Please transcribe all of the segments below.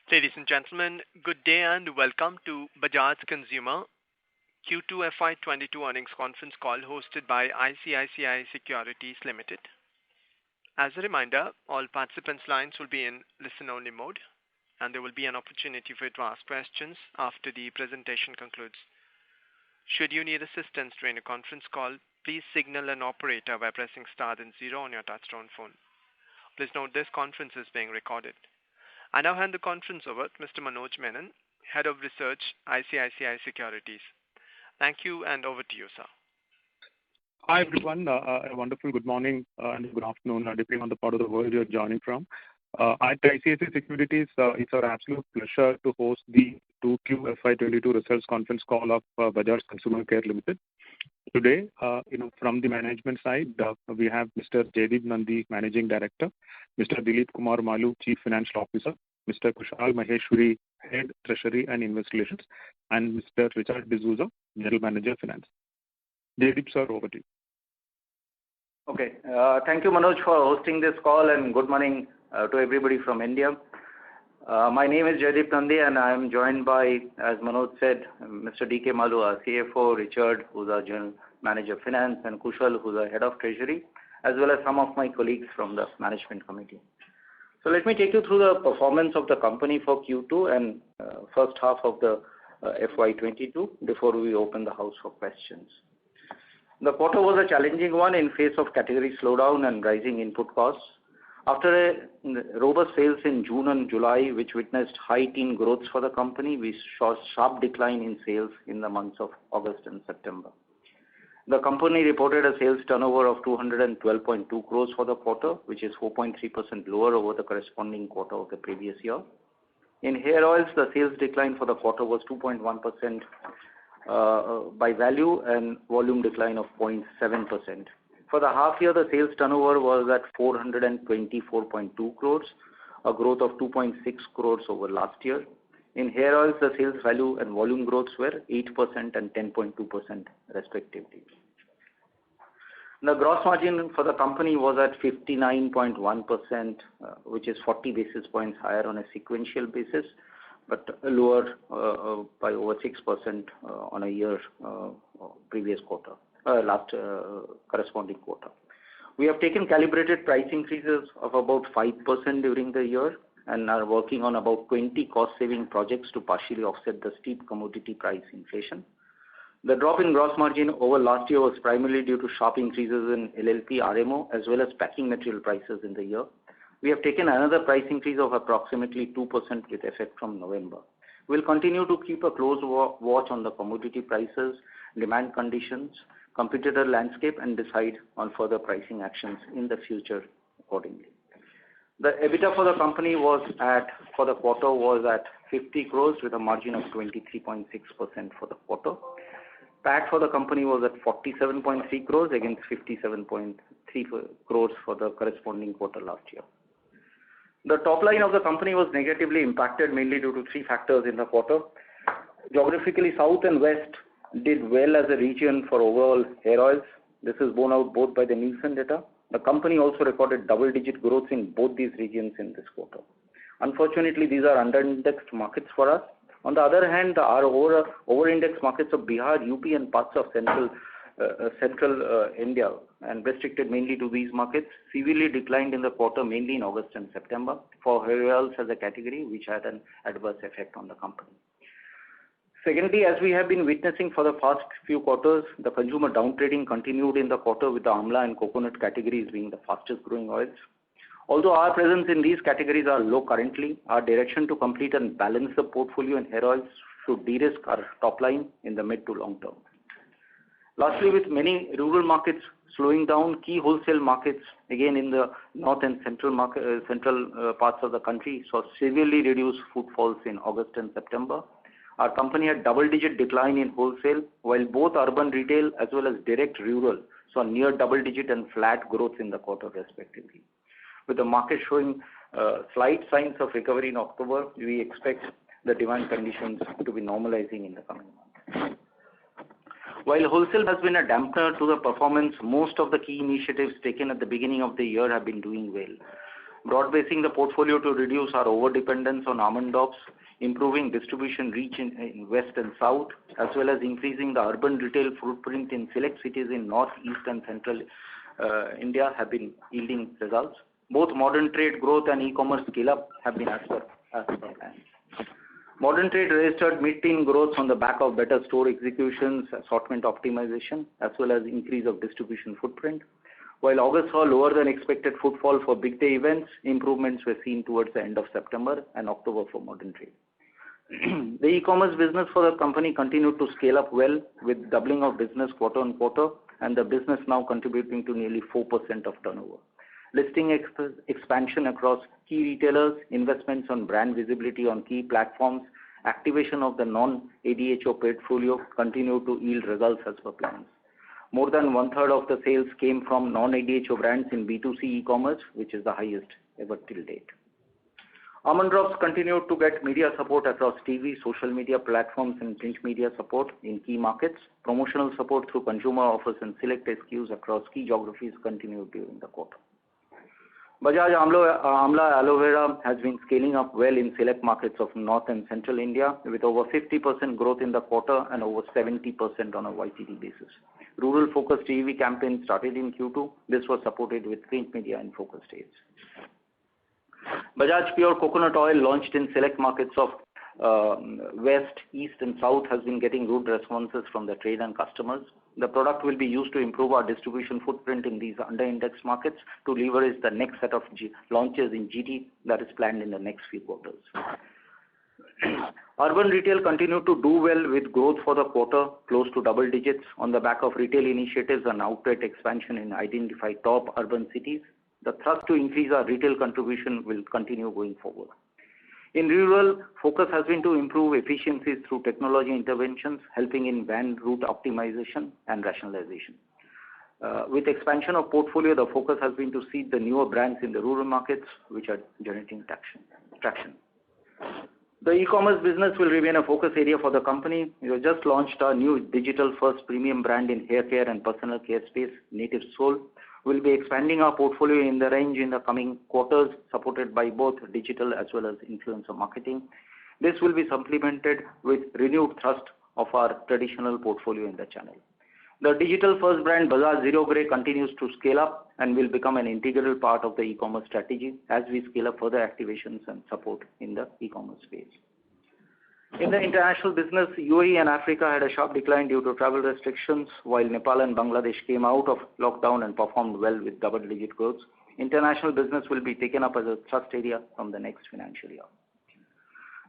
Ladies and gentlemen, good day and welcome to Bajaj Consumer Q2 FY22 earnings conference call hosted by ICICI Securities Limited. As a reminder, all participants' lines will be in listen-only mode, and there will be an opportunity for you to ask questions after the presentation concludes. Should you need assistance during the conference call, please signal an operator by pressing star then 0 on your touchtone phone. Please note this conference is being recorded. I now hand the conference over to Mr. Manoj Menon, Head of Research, ICICI Securities. Thank you, and over to you, sir. Hi, everyone. A wonderful good morning and good afternoon, depending on the part of the world you're joining from. At ICICI Securities, it's our absolute pleasure to host the 2Q FY22 results conference call of Bajaj Consumer Care Limited. Today, from the management side, we have Mr. Jaideep Nandi, Managing Director, Mr. Dilip Kumar Maloo, Chief Financial Officer, Mr. Kushal Maheshwari, Head Treasury and Investor Relations, and Mr. Richard D'Souza, General Manager Finance. Jaideep, sir, over to you. Okay. Thank you, Manoj, for hosting this call, and good morning to everybody from India. My name is Jaideep Nandi, and I am joined by, as Manoj said, Mr. D.K. Maloo, our CFO, Richard, who's our General Manager Finance, and Kushal, who's our Head of Treasury, as well as some of my colleagues from the Management Committee. So let me take you through the performance of the company for Q2 and first half of the FY22 before we open the house for questions. The quarter was a challenging one in face of category slowdown and rising input costs. After a robust sales in June and July, which witnessed high-teen growth for the company, we saw a sharp decline in sales in the months of August and September. The company reported a sales turnover of 212.2 crores for the quarter, which is 4.3% lower over the corresponding quarter of the previous year. In hair oils, the sales decline for the quarter was 2.1% by value and volume decline of 0.7%. For the half year, the sales turnover was at 424.2 crores, a growth of 2.6 crores over last year. In hair oils, the sales value and volume growths were 8% and 10.2% respectively. The gross margin for the company was at 59.1%, which is 40 basis points higher on a sequential basis, but lower by over 6% on a year previous quarter. Last corresponding quarter. We have taken calibrated price increases of about 5% during the year and are working on about 20 cost-saving projects to partially offset the steep commodity price inflation. The drop in gross margin over last year was primarily due to sharp increases in LLP, RMO, as well as packing material prices in the year. We have taken another price increase of approximately 2% with effect from November. We'll continue to keep a close watch on the commodity prices, demand conditions, competitor landscape, and decide on further pricing actions in the future accordingly. The EBITDA for the company for the quarter was at 50 crores with a margin of 23.6% for the quarter. PAT for the company was at 47.3 crores against 57.3 crores for the corresponding quarter last year. The top line of the company was negatively impacted mainly due to three factors in the quarter. Geographically, South and West did well as a region for overall hair oils. This is borne out both by the Nielsen data. The company also recorded double-digit growth in both these regions in this quarter. Unfortunately, these are under-indexed markets for us. On the other hand, our over-indexed markets of Bihar, UP and parts of central India, and restricted mainly to these markets, severely declined in the quarter, mainly in August and September, for hair oils as a category, which had an adverse effect on the company. Secondly, as we have been witnessing for the past few quarters, the consumer downtrading continued in the quarter with the amla and coconut categories being the fastest growing oils. Although our presence in these categories are low currently, our direction to complete and balance the portfolio in hair oils should de-risk our top line in the mid to long term. Lastly, with many rural markets slowing down, key wholesale markets, again in the north and central parts of the country, saw severely reduced footfalls in August and September. Our company had double-digit decline in wholesale, while both urban retail as well as direct rural saw near double-digit and flat growth in the quarter respectively. With the market showing slight signs of recovery in October, we expect the demand conditions to be normalizing in the coming months. While wholesale has been a dampener to the performance, most of the key initiatives taken at the beginning of the year have been doing well. broad-basing the portfolio to reduce our over-dependence on Almond Drops, improving distribution reach in West and South, as well as increasing the urban retail footprint in select cities in North, East and Central India have been yielding results. Both modern trade growth and e-commerce scale-up have been as per plan. Modern trade registered mid-teen growth on the back of better store executions, assortment optimization, as well as increase of distribution footprint. While August saw lower than expected footfall for big day events, improvements were seen towards the end of September and October for modern trade. The e-commerce business for the company continued to scale up well with doubling of business quarter on quarter, and the business now contributing to nearly 4% of turnover. Listing expansion across key retailers, investments on brand visibility on key platforms, activation of the non-ADHO portfolio continue to yield results as per plans. More than one-third of the sales came from non-ADHO brands in B2C e-commerce, which is the highest ever till date. Almond Drops continued to get media support across TV, social media platforms and print media support in key markets. Promotional support through consumer offers and select SKUs across key geographies continued during the quarter. Bajaj Amla Aloe Vera has been scaling up well in select markets of North and Central India with over 50% growth in the quarter and over 70% on a YTD basis. Rural focused TV campaign started in Q2. This was supported with print media in focus states. Bajaj Pure Coconut Oil launched in select markets of West, East and South has been getting good responses from the trade and customers. The product will be used to improve our distribution footprint in these under-indexed markets to leverage the next set of launches in GT that is planned in the next few quarters. Urban retail continued to do well with growth for the quarter close to double digits on the back of retail initiatives and outlet expansion in identified top urban cities. The thrust to increase our retail contribution will continue going forward. In rural, focus has been to improve efficiencies through technology interventions, helping in van route optimization and rationalization. With expansion of portfolio, the focus has been to seed the newer brands in the rural markets, which are generating traction. The e-commerce business will remain a focus area for the company. We have just launched our new digital-first premium brand in hair care and personal care space, Native Soul. We'll be expanding our portfolio in the range in the coming quarters, supported by both digital as well as influencer marketing. This will be supplemented with renewed thrust of our traditional portfolio in the channel. The digital-first brand Bajaj Zero Grey continues to scale up and will become an integral part of the e-commerce strategy as we scale up further activations and support in the e-commerce space. In the international business, UAE and Africa had a sharp decline due to travel restrictions, while Nepal and Bangladesh came out of lockdown and performed well with double-digit growth. International business will be taken up as a thrust area from the next financial year.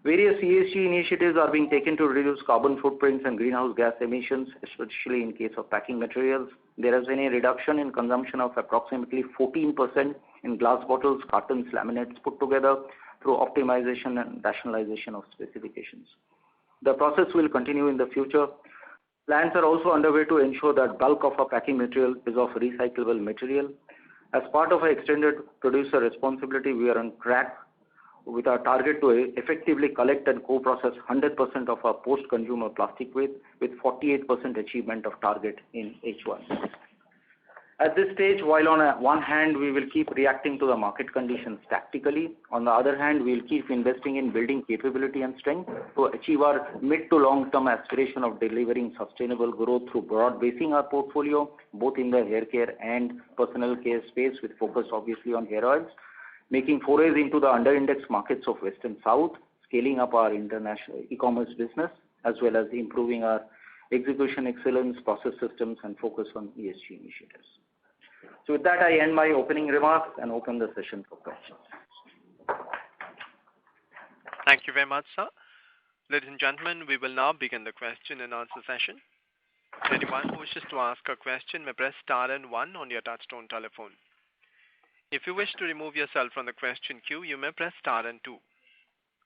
Various ESG initiatives are being taken to reduce carbon footprints and greenhouse gas emissions, especially in case of packing materials. There has been a reduction in consumption of approximately 14% in glass bottles, cartons, laminates put together through optimization and rationalization of specifications. The process will continue in the future. Plans are also underway to ensure that bulk of our packing material is of recyclable material. As part of our extended producer responsibility, we are on track with our target to effectively collect and co-process 100% of our post-consumer plastic waste with 48% achievement of target in H1. At this stage, while on one hand we will keep reacting to the market conditions tactically, on the other hand we will keep investing in building capability and strength to achieve our mid to long-term aspiration of delivering sustainable growth through broad basing our portfolio, both in the hair care and personal care space with focus obviously on hair oils, making forays into the under-indexed markets of West and South, scaling up our international e-commerce business, as well as improving our execution excellence, process systems and focus on ESG initiatives. So with that, I end my opening remarks and open the session for questions. Thank you very much, sir. Ladies and gentlemen, we will now begin the question and answer session. Anyone who wishes to ask a question may press star and 1 on your touchtone telephone. If you wish to remove yourself from the question queue, you may press star and 2.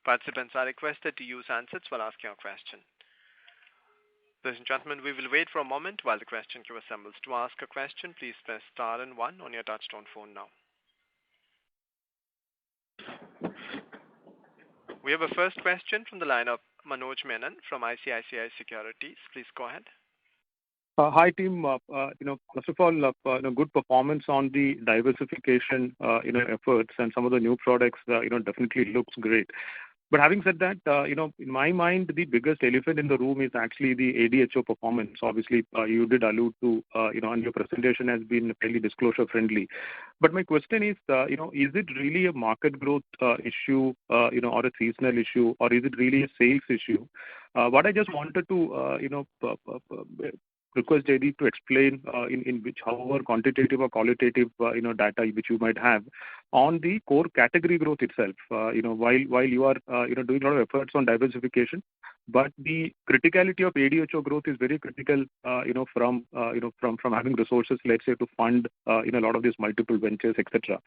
Participants are requested to use handsets while asking a question. Ladies and gentlemen, we will wait for a moment while the question queue assembles. To ask a question, please press star and 1 on your touchtone phone now. We have a first question from the line of Manoj Menon from ICICI Securities. Please go ahead. Hi, team. First of all, good performance on the diversification, efforts and some of the new products, definitely looks great. But having said that, in my mind, the biggest elephant in the room is actually the ADHO performance. Obviously, you did allude to, and your presentation has been fairly disclosure friendly. But my question is, is it really a market growth issue, or a seasonal issue, or is it really a sales issue? What I just wanted to, request JD to explain in which, however quantitative or qualitative, data which you might have on the core category growth itself. While you are doing a lot of efforts on diversification, but the criticality of ADHO growth is very critical. From having resources, let's say, to fund a lot of these multiple ventures, etc.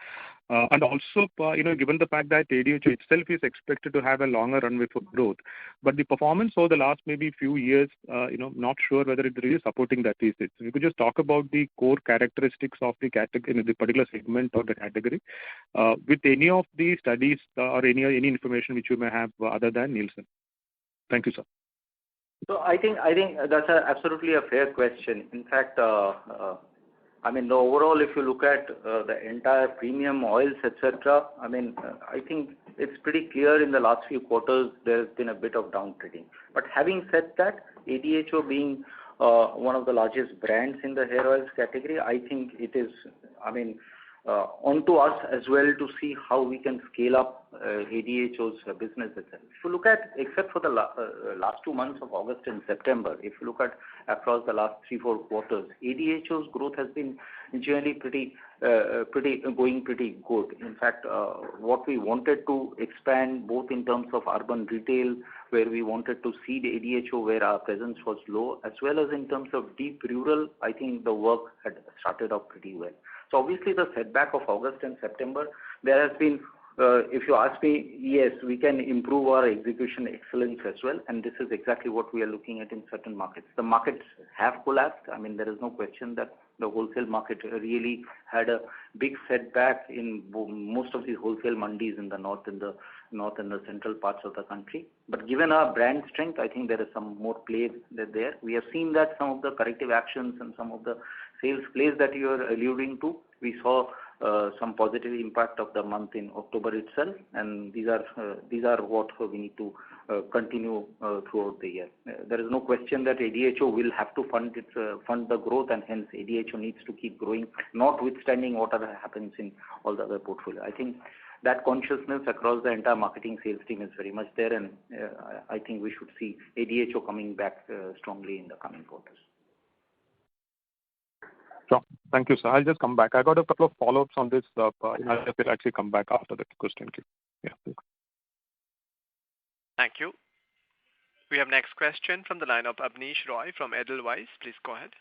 And also, given the fact that ADHO itself is expected to have a longer runway for growth, but the performance over the last maybe few years, not sure whether it's really supporting that thesis. So you could just talk about the core characteristics of the category, the particular segment or the category, with any of the studies or any information which you may have other than Nielsen. Thank you, sir. So I think that's absolutely a fair question. In fact, the overall, if you look at the entire premium oils, etc., I think it's pretty clear in the last few quarters there has been a bit of downtrading. But having said that, ADHO being one of the largest brands in the hair oils category, I think it is, onto us as well to see how we can scale up ADHO's business itself. If you look at, except for the last 2 months of August and September, if you look at across the last 3-4 quarters, ADHO's growth has been generally pretty good. In fact, what we wanted to expand both in terms of urban retail, where we wanted to seed ADHO where our presence was low, as well as in terms of deep rural, I think the work had started off pretty well. So obviously the setback of August and September, there has been, if you ask me, yes, we can improve our execution excellence as well, and this is exactly what we are looking at in certain markets. The markets have collapsed. There is no question that the wholesale market really had a big setback in most of the wholesale mandis in the north and the central parts of the country. But given our brand strength, I think there is some more play there. We have seen that some of the corrective actions and some of the sales plays that you are alluding to, we saw some positive impact of the month in October itself, and these are what we need to continue throughout the year. There is no question that ADHO will have to fund the growth, and hence ADHO needs to keep growing, notwithstanding whatever happens in all the other portfolio. I think that consciousness across the entire marketing sales team is very much there, and I think we should see ADHO coming back strongly in the coming quarters. Sure. Thank you, sir. I'll just come back. I got a couple of follow-ups on this. I'll actually come back after the question. Yeah. Thanks. Thank you. We have next question from the line of Abneesh Roy from Edelweiss. Please go ahead.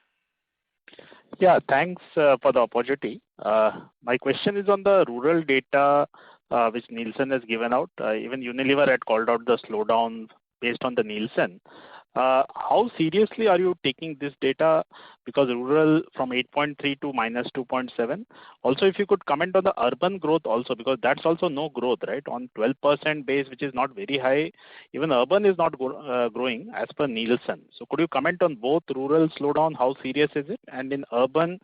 Yeah, thanks for the opportunity. My question is on the rural data which Nielsen has given out. Even Unilever had called out the slowdown based on the Nielsen. How seriously are you taking this data? Because rural from 8.3 to minus 2.7. Also, if you could comment on the urban growth also, because that's also no growth, right? On 12% base, which is not very high, even urban is not growing as per Nielsen. So could you comment on both rural slowdown, how serious is it? And in urban,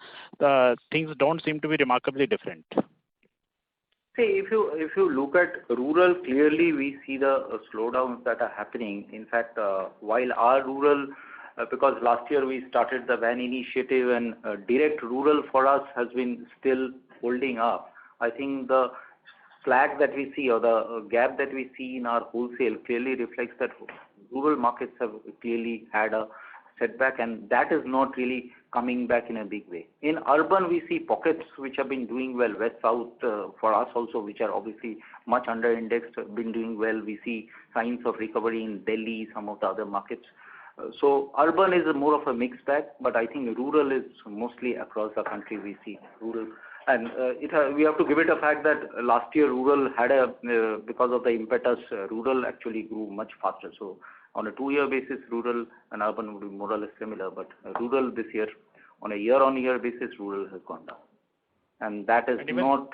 things don't seem to be remarkably different. See, if you look at rural, clearly we see the slowdowns that are happening. In fact, while our rural, because last year we started the VAN initiative, and direct rural for us has been still holding up. I think the slack that we see, or the gap that we see in our wholesale, clearly reflects that rural markets have clearly had a setback, and that is not really coming back in a big way. In urban, we see pockets which have been doing well, west, south, for us also, which are obviously much under-indexed, been doing well. We see signs of recovery in Delhi, some of the other markets. So urban is more of a mixed bag, but I think rural is mostly across the country we see rural. And we have to give it a fact that last year rural had because of the impetus, rural actually grew much faster. So on a 2-year basis, rural and urban would be more or less similar, but rural this year, on a year-on-year basis, rural has gone down. And that is not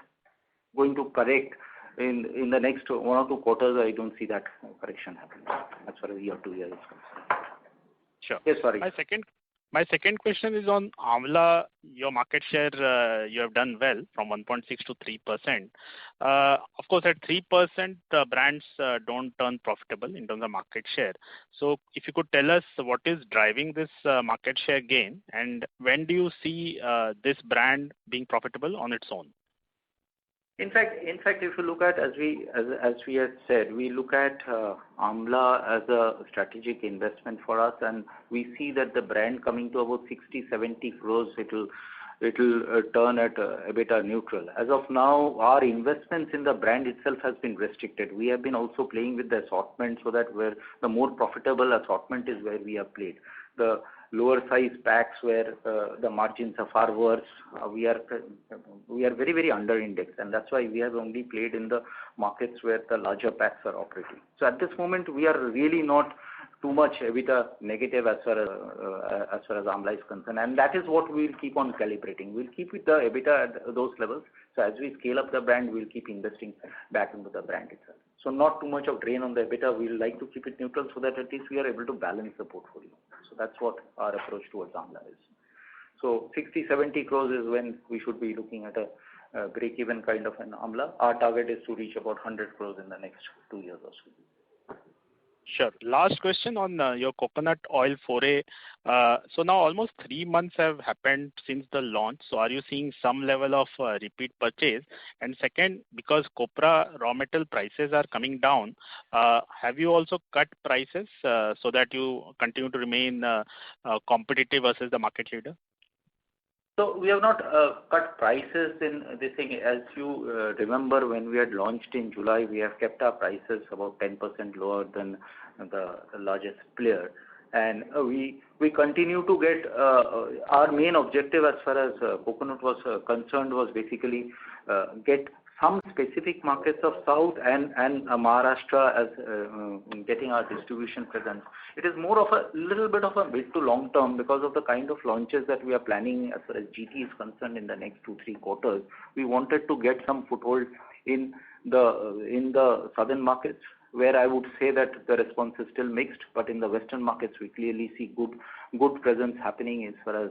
going to correct in the next 1 or 2 quarters. I don't see that correction happening as far as year-to-year is concerned. Sure. Yes, sorry. My second question is on Amla. Your market share, you have done well from 1.6 to 3%. Of course, at 3%, brands don't turn profitable in terms of market share. So if you could tell us what is driving this market share gain, and when do you see this brand being profitable on its own? In fact, if you look at, as we had said, we look at Amla as a strategic investment for us, and we see that the brand coming to about 60-70 crores, it'll turn at EBITDA neutral. As of now, our investments in the brand itself has been restricted. We have been also playing with the assortment so that where the more profitable assortment is where we have played. The lower size packs where the margins are far worse, we are very, very under indexed, and that's why we have only played in the markets where the larger packs are operating. So at this moment, we are really not too much EBITDA negative as far as Amla is concerned, and that is what we'll keep on calibrating. We'll keep with the EBITDA at those levels. So as we scale up the brand, we'll keep investing back into the brand itself. So not too much of drain on the EBITDA. We'll like to keep it neutral so that at least we are able to balance the portfolio. So that's what our approach towards Amla is. So 60-70 crores is when we should be looking at a break-even kind of an Amla. Our target is to reach about 100 crores in the next 2 years or so. Sure. Last question on your coconut oil foray. So now almost 3 months have happened since the launch. So are you seeing some level of repeat purchase? And second, because copra raw material prices are coming down, have you also cut prices so that you continue to remain competitive versus the market leader? So we have not cut prices in this thing. As you remember, when we had launched in July, we have kept our prices about 10% lower than the largest player. And we continue to get our main objective as far as coconut was concerned was basically get some specific markets of South and Maharashtra as getting our distribution presence. It is more of a little bit of a mid to long term because of the kind of launches that we are planning as far as GT is concerned in the next 2-3 quarters. We wanted to get some foothold in the southern markets, where I would say that the response is still mixed, but in the western markets we clearly see good presence happening as far as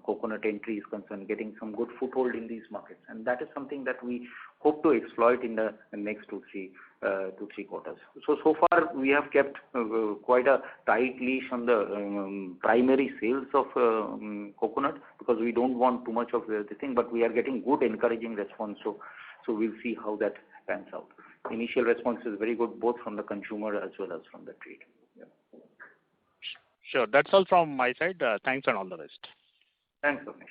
coconut entry is concerned, getting some good foothold in these markets, and that is something that we hope to exploit in the next 2-3 quarters. So far we have kept quite a tight leash on the primary sales of coconut because we don't want too much of the thing, but we are getting good encouraging response. So we'll see how that pans out. Initial response is very good, both from the consumer as well as from the trade. Yeah. Sure. That's all from my side. Thanks and all the best. Thanks, Abneesh.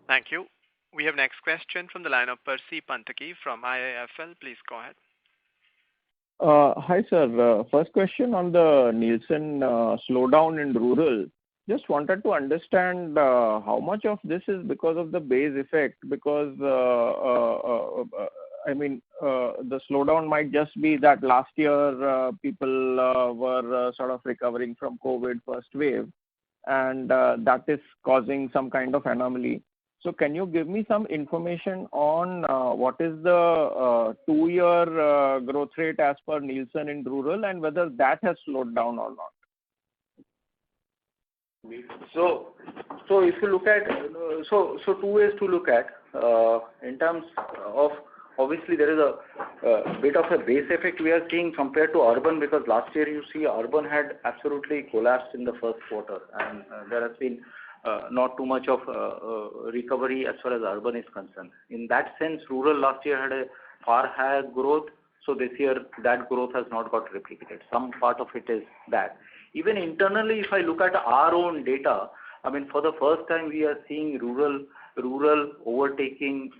Thank you. We have next question from the line of Percy Panthaki from IIFL. Please go ahead. Hi, sir. First question on the Nielsen slowdown in rural. Just wanted to understand how much of this is because of the base effect, because the slowdown might just be that last year people were sort of recovering from COVID first wave, and that is causing some kind of anomaly. So can you give me some information on what is the 2-year growth rate as per Nielsen in rural and whether that has slowed down or not? So if you look at, so 2 ways to look at, in terms of, obviously there is a bit of a base effect we are seeing compared to urban, because last year you see urban had absolutely collapsed in the first quarter, and there has been not too much of recovery as far as urban is concerned. In that sense, rural last year had a far higher growth, so this year that growth has not got replicated. Some part of it is that. Even internally, if I look at our own data, I mean, for the first time we are seeing rural overtaking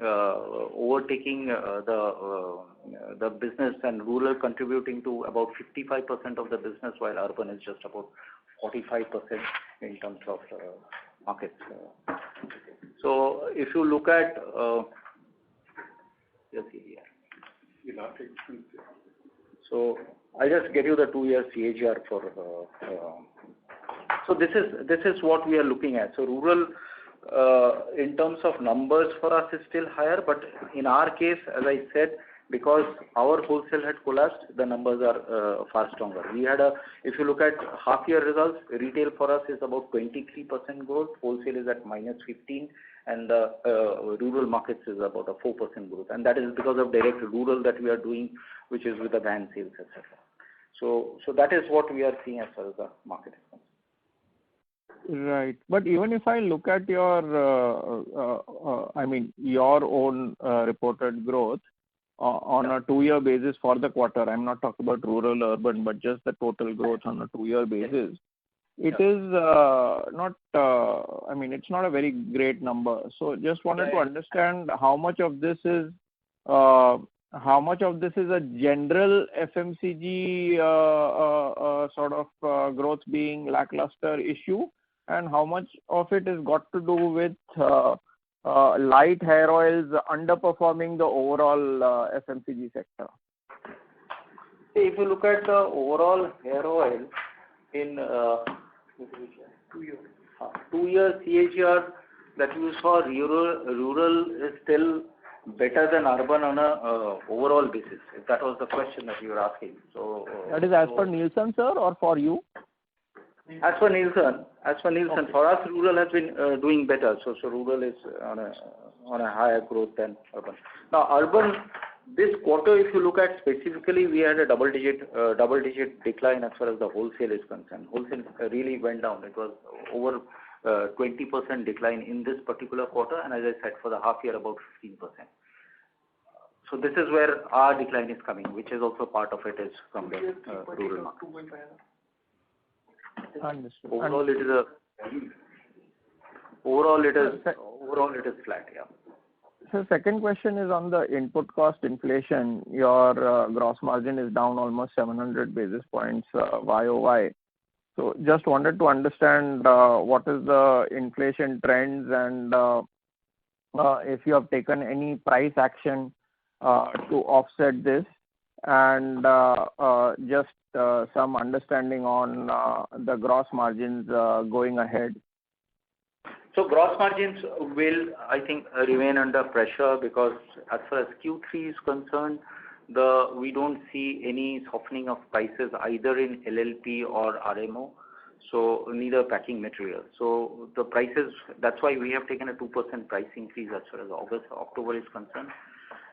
the business, and rural contributing to about 55% of the business, while urban is just about 45% in terms of markets. So if you look at so I just get you the 2-year CAGR for. So this is what we are looking at. So rural, in terms of numbers for us, is still higher, but in our case, as I said, because our wholesale had collapsed, the numbers are far stronger. If you look at half-year results, retail for us is about 23% growth, wholesale is at -15%, and the rural markets is about a 4% growth. And that is because of direct rural that we are doing, which is with the van sales, etc. So that is what we are seeing as far as the market is concerned. Right. But even if I look at your, your own reported growth on a 2-year basis for the quarter, I'm not talking about rural, urban, but just the total growth on a 2-year basis, it is not, it's not a very great number. So just wanted to understand how much of this is a general FMCG sort of growth being lackluster issue, and how much of it is got to do with light hair oils underperforming the overall FMCG sector? If you look at the overall hair oil in 2-year CAGR that you saw, rural is still better than urban on a overall basis, if that was the question that you were asking. So that is as per Nielsen, sir, or for you? As for Nielsen, okay. For us, rural has been doing better. So rural is on a higher growth than urban. Now, urban, this quarter, if you look at specifically, we had a double-digit decline as far as the wholesale is concerned. Wholesale really went down. It was over 20% decline in this particular quarter, and as I said, for the half year, about 15%. So this is where our decline is coming, which is also part of it is from the rural market. Understood. Overall, it is flat. Yeah. So second question is on the input cost inflation. Your gross margin is down almost 700 basis points YOY. So just wanted to understand what is the inflation trends, and if you have taken any price action to offset this, and just some understanding on the gross margins going ahead. So gross margins will, I think, remain under pressure because as far as Q3 is concerned, we don't see any softening of prices either in LLP or RMO, so neither packing material. So the prices, that's why we have taken a 2% price increase as far as October is concerned.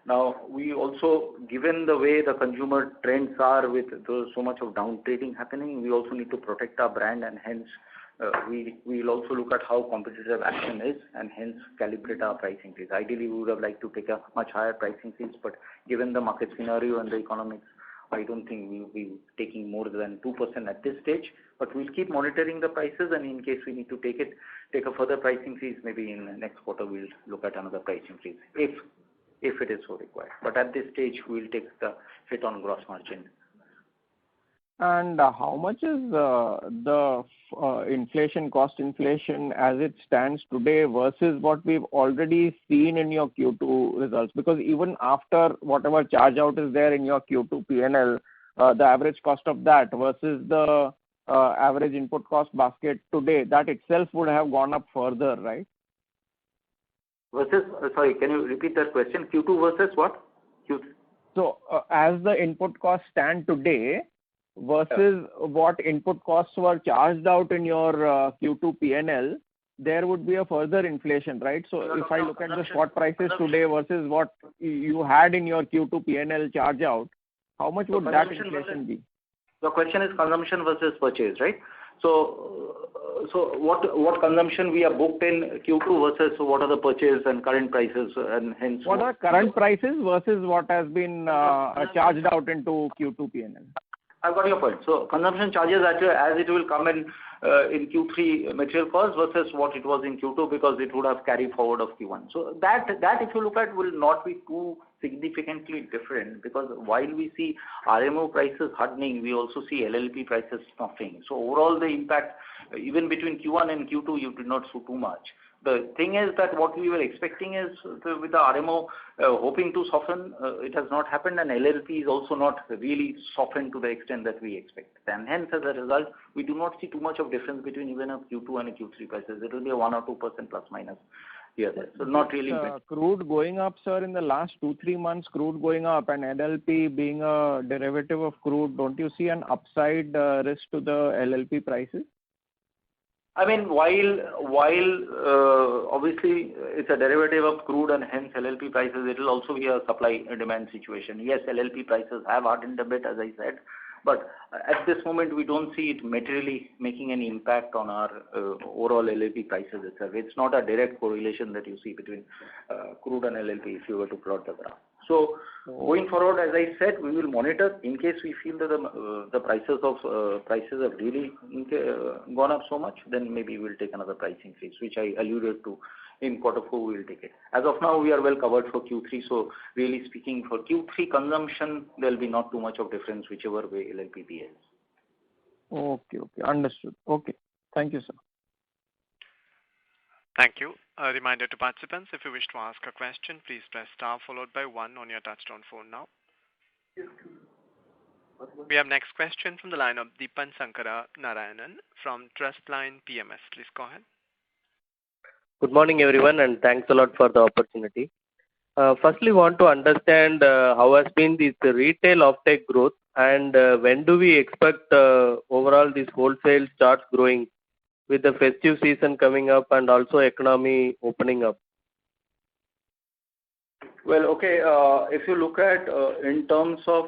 Now, we also, given the way the consumer trends are with so much of down trading happening, we also need to protect our brand, and hence we will also look at how competitive action is and hence calibrate our price increase. Ideally, we would have liked to take a much higher price increase, but given the market scenario and the economics, I don't think we will be taking more than 2% at this stage. But we'll keep monitoring the prices, and in case we need to take a further price increase, maybe in the next quarter we'll look at another price increase if it is so required. But at this stage, we'll take the hit on gross margin. And how much is the cost inflation as it stands today versus what we've already seen in your Q2 results? Because even after whatever charge out is there in your Q2 P&L, the average cost of that versus the average input cost basket today, that itself would have gone up further, right? Versus, sorry, can you repeat that question? Q2 versus what? Q3. So as the input costs stand today versus what input costs were charged out in your Q2 P&L, there would be a further inflation, right? So if I look at the spot prices today versus what you had in your Q2 P&L charge out, how much would that inflation be? The question is consumption versus purchase, right? So what consumption we have booked in Q2 versus what are the purchase and current prices, and hence what are current prices versus what has been charged out into Q2 P&L? I've got your point. So consumption charges actually as it will come in Q3 material cost versus what it was in Q2 because it would have carried forward of Q1. So that if you look at will not be too significantly different because while we see RMO prices hardening, we also see LLP prices softening. So overall the impact even between Q1 and Q2 you did not see too much. The thing is that what we were expecting is with the RMO hoping to soften, it has not happened, and LLP is also not really softened to the extent that we expect. And hence, as a result, we do not see too much of difference between even a Q2 and a Q3 prices. It will be a 1 or 2% plus minus. here. So not really. Crude going up, sir, in the last 2-3 months, crude going up and LLP being a derivative of crude, don't you see an upside risk to the LLP prices? I mean, while obviously it's a derivative of crude and hence LLP prices, it will also be a supply and demand situation. Yes, LLP prices have hardened a bit, as I said, but at this moment we don't see it materially making any impact on our overall LLP prices itself. It's not a direct correlation that you see between crude and LLP if you were to plot the graph. So going forward, as I said, we will monitor in case we feel that the prices have really gone up so much. Then maybe we'll take another price increase, which I alluded to. In Q4 we will take it. As of now, we are well covered for Q3. So really speaking, for Q3 consumption, there will be not too much of difference whichever way LLP behaves. Okay, understood. Okay, thank you, sir. Thank you. A reminder to participants, if you wish to ask a question, please press star followed by 1 on your touchtone phone now. We have next question from the line of Deepan Sankara Narayanan from Trustline PMS. Please go ahead. Good morning, everyone, and thanks a lot for the opportunity. Firstly, want to understand how has been this retail offtake growth, and when do we expect overall this wholesale starts growing with the festive season coming up and also economy opening up? Well, okay, if you look at in terms of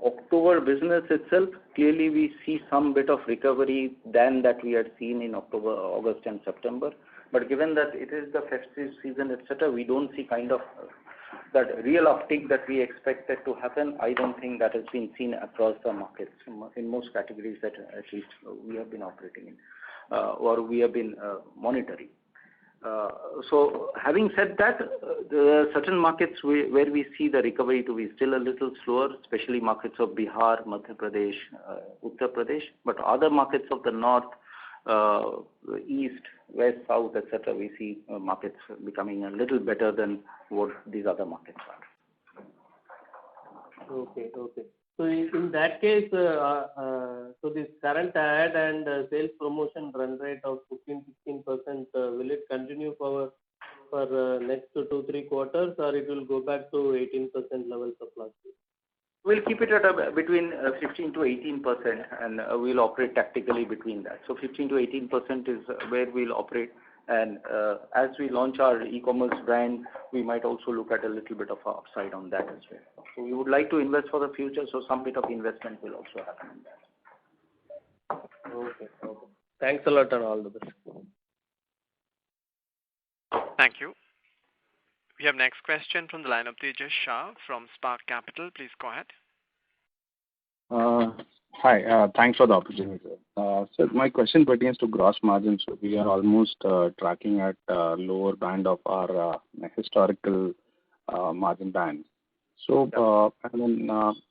October business itself, clearly we see some bit of recovery than that we had seen in October, August and September. But given that it is the festive season, etc., we don't see kind of that real uptick that we expected to happen. I don't think that has been seen across the markets in most categories that at least we have been operating in or we have been monitoring. So having said that, there are certain markets where we see the recovery to be still a little slower, especially markets of Bihar, Madhya Pradesh, Uttar Pradesh. But other markets of the north, east, west, south, etc., we see markets becoming a little better than what these other markets are. Okay. So in that case, so this current ad and sales promotion run rate of 15-16%, will it continue for next 2-3 quarters, or it will go back to 18% levels of last year? We'll keep it at between 15 to 18%, and we'll operate tactically between that. So 15 to 18% is where we'll operate. And as we launch our e-commerce brand, we might also look at a little bit of an upside on that as well. So we would like to invest for the future, so some bit of investment will also happen in that. Okay. Thanks a lot and all the best. Thank you. We have next question from the line of Tejas Shah from Spark Capital. Please go ahead. Hi, thanks for the opportunity. So my question pertains to gross margins. So we are almost tracking at lower band of our historical margin band. So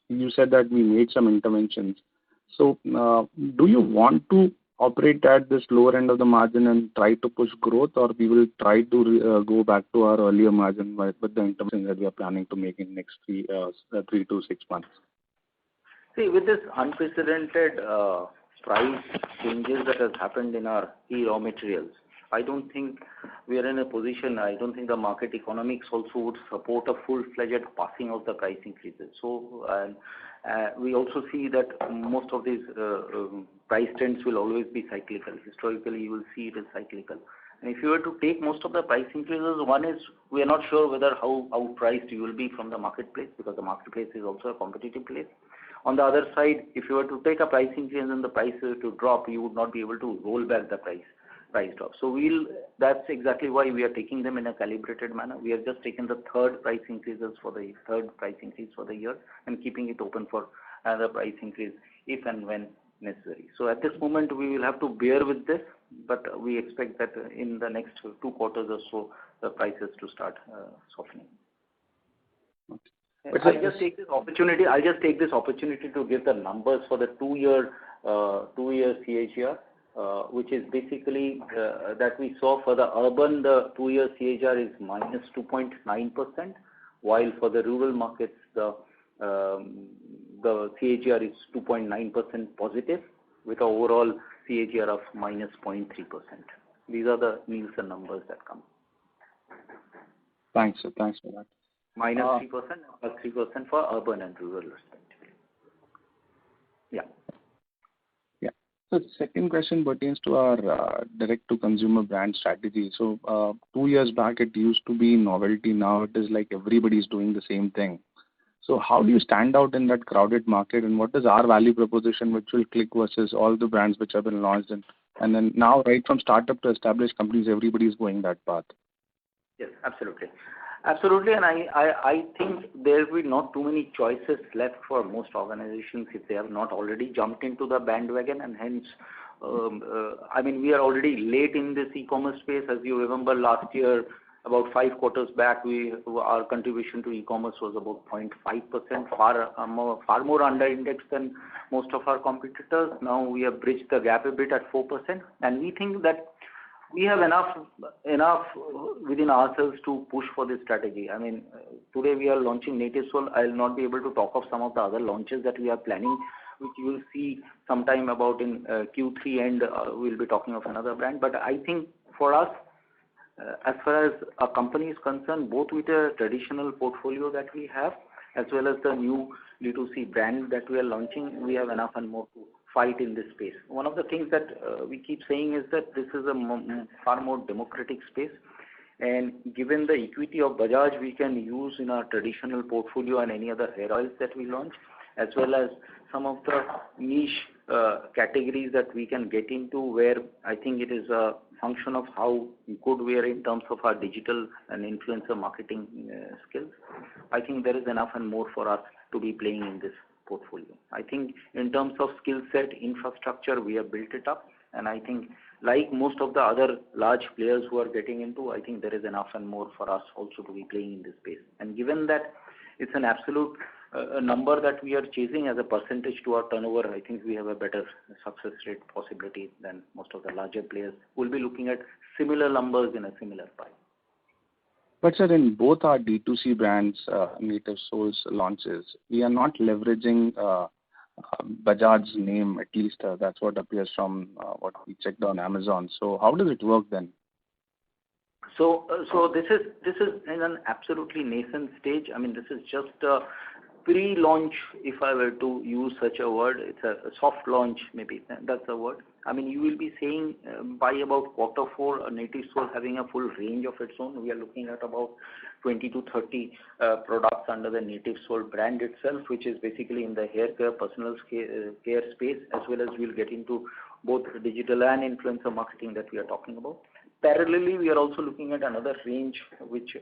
you said that we made some interventions. So do you want to operate at this lower end of the margin and try to push growth, or we will try to go back to our earlier margin with the interventions that we are planning to make in next 3 to 6 months? See, with this unprecedented price changes that has happened in our key raw materials, I don't think we are in a position, I don't think the market economics also would support a full-fledged passing of the price increases. So we also see that most of these price trends will always be cyclical. Historically, you will see it as cyclical. And if you were to take most of the price increases, one is we are not sure whether how outpriced you will be from the marketplace, because the marketplace is also a competitive place. On the other side, if you were to take a price increase and the price to drop, you would not be able to roll back the price drop. So that's exactly why we are taking them in a calibrated manner. We have just taken the third price increase for the year and keeping it open for another price increase if and when necessary. So at this moment, we will have to bear with this, but we expect that in the next 2 quarters or so, the prices to start softening. Okay. I'll just take this opportunity to give the numbers for the 2-year CAGR, which is basically that we saw for the urban, the 2-year CAGR is minus 2.9%, while for the rural markets, the CAGR is 2.9% positive, with an overall CAGR of minus 0.3%. These are the Nielsen numbers that come. Thanks, sir. Thanks for that. Minus 3% and plus 3% for urban and rural respectively. Yeah. Yeah. So the second question pertains to our direct-to-consumer brand strategy. So 2 years back, it used to be novelty. Now it is like everybody's doing the same thing. So how do you stand out in that crowded market, and what is our value proposition which will click versus all the brands which have been launched? And then now, right from startup to established companies, everybody is going that path. Yes, absolutely. Absolutely, and I think there will be not too many choices left for most organizations if they have not already jumped into the bandwagon, and hence, we are already late in this e-commerce space. As you remember, last year, about 5 quarters back, our contribution to e-commerce was about 0.5%, far more under-indexed than most of our competitors. Now we have bridged the gap a bit at 4%, and we think that we have enough within ourselves to push for this strategy. Today we are launching Native Soul. I will not be able to talk of some of the other launches that we are planning, which you will see sometime about in Q3 and we'll be talking of another brand. But I think for us, as far as a company is concerned, both with the traditional portfolio that we have, as well as the new D2C brand that we are launching, we have enough and more to fight in this space. One of the things that we keep saying is that this is a far more democratic space, and given the equity of Bajaj, we can use in our traditional portfolio and any other hair oils that we launch, as well as some of the niche categories that we can get into, where I think it is a function of how good we are in terms of our digital and influencer marketing skills. I think there is enough and more for us to be playing in this portfolio. I think in terms of skill set, infrastructure, we have built it up, and I think like most of the other large players who are getting into, I think there is enough and more for us also to be playing in this space. And given that it's an absolute number that we are chasing as a percentage to our turnover, I think we have a better success rate possibility than most of the larger players who will be looking at similar numbers in a similar pie. But sir, in both our D2C brands, Native Soul's launches, we are not leveraging Bajaj's name, at least that's what appears from what we checked on Amazon. So how does it work then? So this is in an absolutely nascent stage. This is just a pre-launch, if I were to use such a word. It's a soft launch, maybe that's the word. You will be seeing by about Q4 a Native Soul having a full range of its own. We are looking at about 20 to 30 products under the Native Soul brand itself, which is basically in the hair care, personal care space, as well as we'll get into both digital and influencer marketing that we are talking about. Parallelly, we are also looking at another range which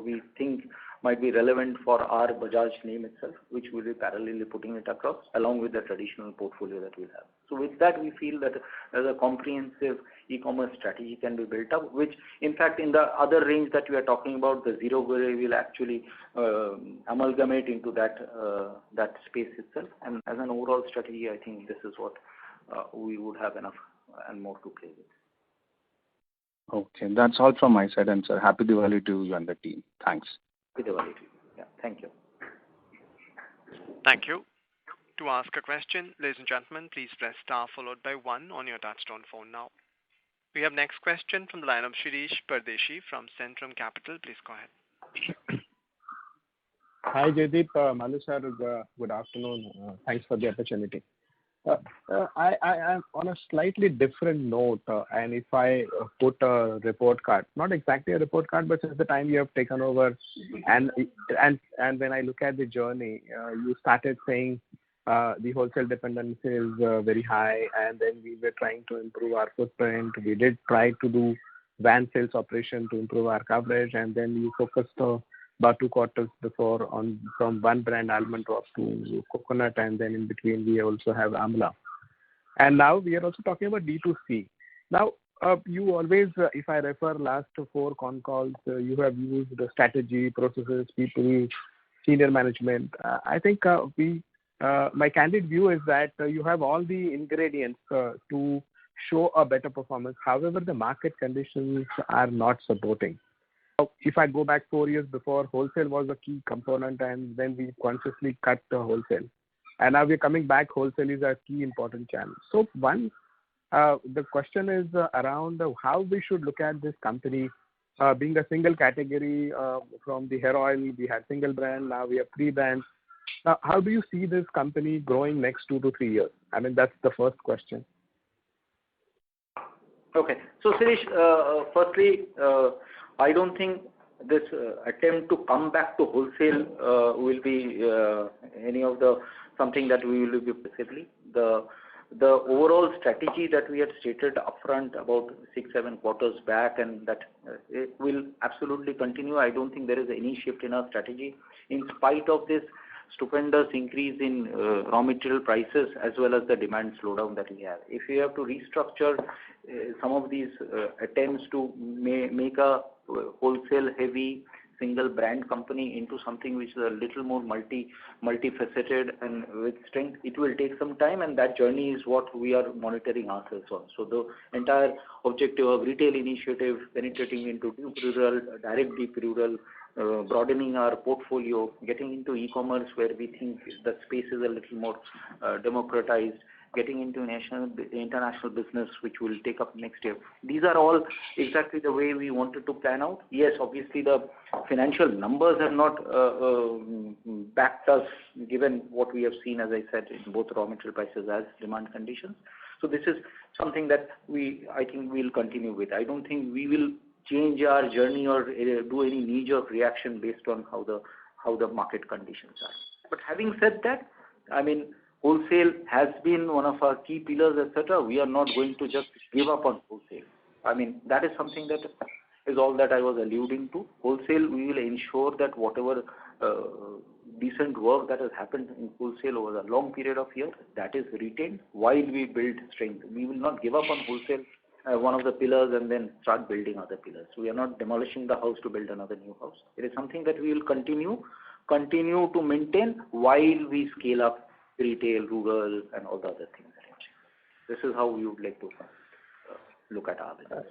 we think might be relevant for our Bajaj name itself, which we'll be parallelly putting it across along with the traditional portfolio that we'll have. So with that, we feel that as a comprehensive e-commerce strategy can be built up, which in fact in the other range that we are talking about, the Zero Grey will actually amalgamate into that space itself. And as an overall strategy, I think this is what we would have enough and more to play with. Okay, that's all from my side, and sir, happy Diwali to you and the team. Thanks. Happy Diwali to you. Yeah, thank you. Thank you. To ask a question, ladies and gentlemen, please press star followed by 1 on your touchtone phone now. We have next question from the line of Shirish Pardeshi from Centrum Capital. Please go ahead. Hi Jaideep, Malu sir, good afternoon. Thanks for the opportunity. I'm on a slightly different note, and if I put a report card, not exactly a report card, but since the time you have taken over, and when I look at the journey, you started saying the wholesale dependence is very high, and then we were trying to improve our footprint. We did try to do van sales operation to improve our coverage, and then you focused about 2 quarters before from one brand Almond Drops to Coconut, and then in between we also have Amla. And now we are also talking about D2C. Now, you always, if I refer last 4 con calls, you have used the strategy, processes, people, senior management. I think my candid view is that you have all the ingredients to show a better performance. However, the market conditions are not supporting. If I go back 4 years before, wholesale was a key component, and then we consciously cut the wholesale. And now we're coming back, wholesale is a key important channel. So one, the question is around how we should look at this company being a single category from the hair oil, we had single brand, now we have 3 brands. Now, how do you see this company growing next 2 to 3 years? I mean, that's the first question. Okay. So, Shirish, firstly, I don't think this attempt to come back to wholesale will be something that we will do passively. The overall strategy that we had stated upfront about 6-7 quarters back, and that it will absolutely continue. I don't think there is any shift in our strategy, in spite of this stupendous increase in raw material prices as well as the demand slowdown that we have. If we have to restructure some of these attempts to make a wholesale heavy single brand company into something which is a little more multifaceted and with strength, it will take some time, and that journey is what we are monitoring ourselves on. So the entire objective of retail initiative, penetrating into deep rural, direct deep rural, broadening our portfolio, getting into e-commerce where we think the space is a little more democratized, getting into international business, which will take up next year. These are all exactly the way we wanted to plan out. Yes, obviously the financial numbers have not backed us, given what we have seen, as I said, in both raw material prices as demand conditions. So this is something that I think we'll continue with. I don't think we will change our journey or do any knee-jerk reaction based on how the market conditions are. But having said that, I mean, wholesale has been one of our key pillars, etc. We are not going to just give up on wholesale. I mean, that is something that is all that I was alluding to. Wholesale, we will ensure that whatever decent work that has happened in wholesale over a long period of years, that is retained while we build strength. We will not give up on wholesale, one of the pillars, and then start building other pillars. We are not demolishing the house to build another new house. It is something that we will continue to maintain while we scale up retail, rural, and all the other things. This is how we would like to look at our business.